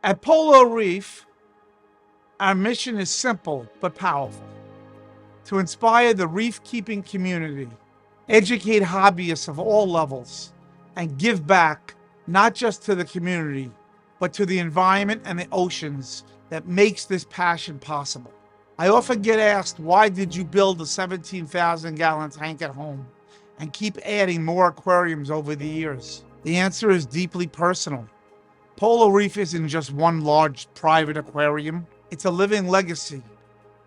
At Polo Reef, our mission is simple but powerful: to inspire the reef-keeping community, educate hobbyists of all levels, and give back not just to the community, but to the environment and the oceans that makes this passion possible. I often get asked, why did you build a 17,000-gallon tank at home and keep adding more aquariums over the years? The answer is deeply personal. Polo Reef isn't just one large private aquarium. It's a living legacy,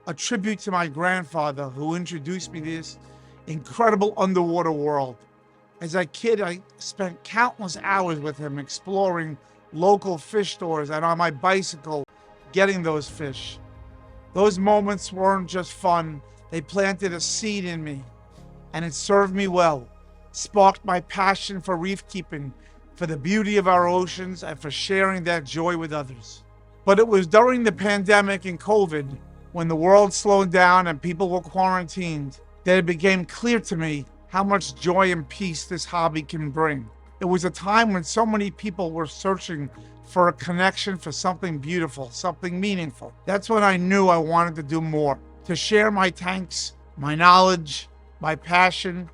a tribute to my grandfather who introduced me to this incredible underwater world. As a kid, I spent countless hours with him exploring local fish stores and on my bicycle getting those fish. Those moments weren't just fun, they planted a seed in me, and it served me well, sparked my passion for reef keeping, for the beauty of our oceans, and for sharing that joy with others. But it was during the pandemic and COVID, when the world slowed down and people were quarantined, that it became clear to me how much joy and peace this hobby can bring. It was a time when so many people were searching for a connection, for something beautiful, something meaningful. That's when I knew I wanted to do more, to share my tanks, my knowledge, my passion,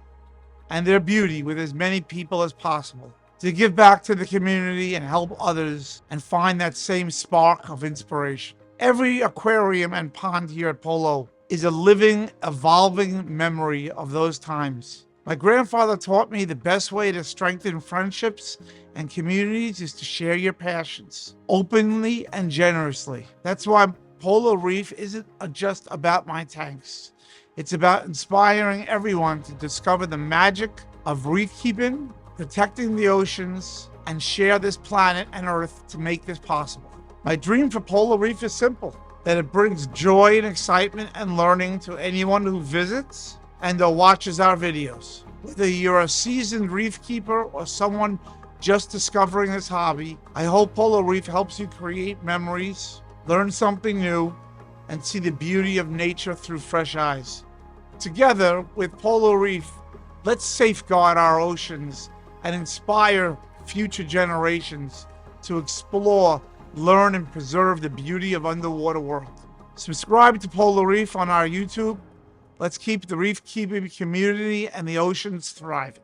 and their beauty with as many people as possible, to give back to the community and help others and find that same spark of inspiration. Every aquarium and pond here at Polo is a living, evolving memory of those times. My grandfather taught me the best way to strengthen friendships and communities is to share your passions openly and generously. That's why Polo Reef isn't just about my tanks. It's about inspiring everyone to discover the magic of reef keeping, protecting the oceans, and share this planet and Earth to make this possible. My dream for Polo Reef is simple: that it brings joy and excitement and learning to anyone who visits and watches our videos. Whether you're a seasoned reef keeper or someone just discovering this hobby, I hope Polo Reef helps you create memories, learn something new, and see the beauty of nature through fresh eyes. Together with Polo Reef, let's safeguard our oceans and inspire future generations to explore, learn, and preserve the beauty of underwater world. Subscribe to Polo Reef on our YouTube. Let's keep the reef keeping community and the oceans thriving.